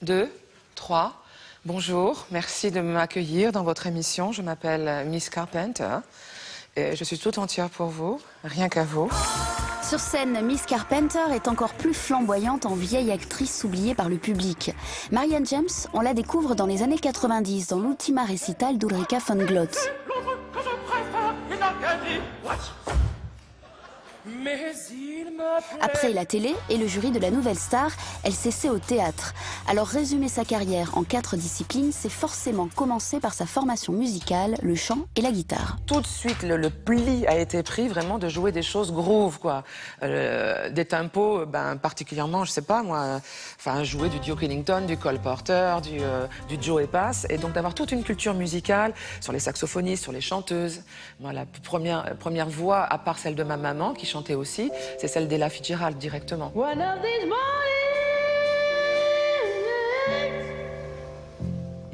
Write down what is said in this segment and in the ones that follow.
2, 3. Bonjour, merci de m'accueillir dans votre émission. Je m'appelle Miss Carpenter et je suis toute entière pour vous, rien qu'à vous. Sur scène, Miss Carpenter est encore plus flamboyante en vieille actrice oubliée par le public. Marianne James, on la découvre dans les années 90 dans l'Ultima Recital d'Ulrika von Glotz. Après la télé et le jury de la Nouvelle Star, elle s'essaie au théâtre. Alors résumer sa carrière en 4 disciplines, c'est forcément commencer par sa formation musicale, le chant et la guitare. Tout de suite, le pli a été pris vraiment de jouer des choses groove, quoi. Des tempos, particulièrement, je sais pas moi, jouer du Duke Ellington, du Cole Porter, du Joe Pass, et donc d'avoir toute une culture musicale sur les saxophonistes, sur les chanteuses. Moi, la première voix, à part celle de ma maman, qui chantait aussi, c'est celle d'Ella Fitzgerald directement.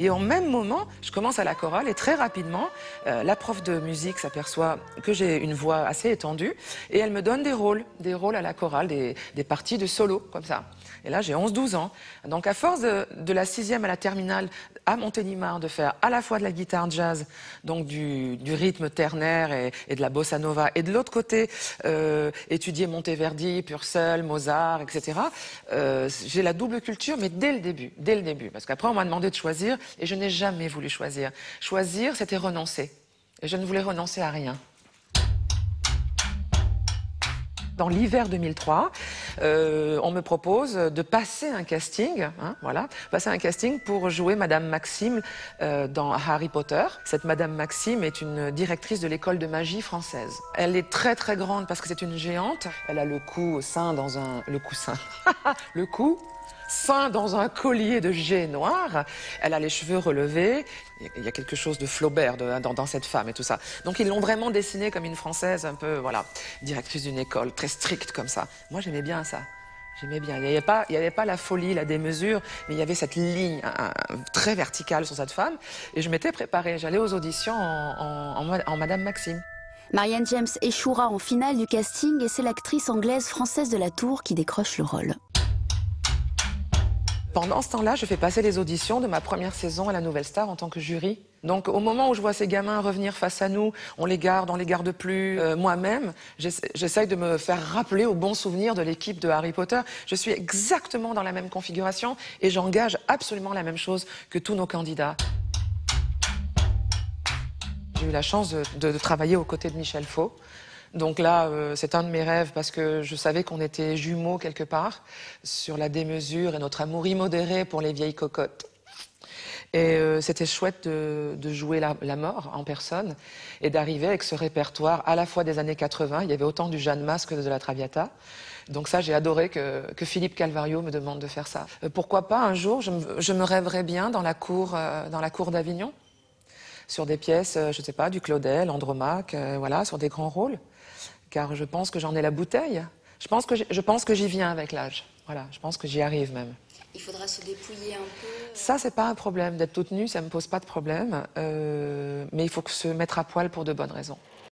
Et en même moment, je commence à la chorale et très rapidement, la prof de musique s'aperçoit que j'ai une voix assez étendue et elle me donne des rôles à la chorale, des parties de solo comme ça. Et là, j'ai 11-12 ans. Donc à force de la 6e à la terminale à Montélimar, de faire à la fois de la guitare jazz, donc du rythme ternaire et de la bossa nova, et de l'autre côté, étudier Monteverdi, Purcell, Mozart, etc. J'ai la double culture, mais dès le début. Parce qu'après, on m'a demandé de choisir, et je n'ai jamais voulu choisir. Choisir, c'était renoncer. Et je ne voulais renoncer à rien. Dans l'hiver 2003, on me propose de passer un casting, passer un casting pour jouer Madame Maxime dans Harry Potter. Cette Madame Maxime est une directrice de l'école de magie française. Elle est très très grande parce que c'est une géante. Elle a le cou ceint dans le cou ceint dans un collier de jet noir. Elle a les cheveux relevés. Il y a quelque chose de Flaubert dans cette femme et tout ça. Donc ils l'ont vraiment dessinée comme une Française un peu, directrice d'une école, très stricte comme ça. Moi j'aimais bien ça. J'aimais bien. Il n'y avait pas la folie, la démesure, mais il y avait cette ligne très verticale sur cette femme. Et je m'étais préparée. J'allais aux auditions en Madame Maxime. Marianne James échouera en finale du casting et c'est l'actrice anglaise Française de la Tour qui décroche le rôle. Pendant ce temps-là, je fais passer les auditions de ma première saison à la Nouvelle Star en tant que jury. Donc au moment où je vois ces gamins revenir face à nous, on les garde plus. Moi-même, j'essaye de me faire rappeler au bon souvenir de l'équipe de Harry Potter. Je suis exactement dans la même configuration et j'engage absolument la même chose que tous nos candidats. J'ai eu la chance de travailler aux côtés de Michel Faux. Donc là, c'est un de mes rêves parce que je savais qu'on était jumeaux quelque part sur la démesure et notre amour immodéré pour les vieilles cocottes. Et c'était chouette de jouer la mort en personne et d'arriver avec ce répertoire à la fois des années 80. Il y avait autant du Jeanne Mas que de la Traviata. Donc ça, j'ai adoré que Philippe Calvario me demande de faire ça. Pourquoi pas un jour, je me rêverais bien dans la cour d'Avignon, sur des pièces, je ne sais pas, du Claudel, Andromaque, sur des grands rôles. Car je pense que j'en ai la bouteille. Je pense que j'y viens avec l'âge. Voilà, je pense que j'y arrive même. Il faudra se dépouiller un peu. Ça, c'est pas un problème. D'être toute nue, ça me pose pas de problème. Mais il faut se mettre à poil pour de bonnes raisons.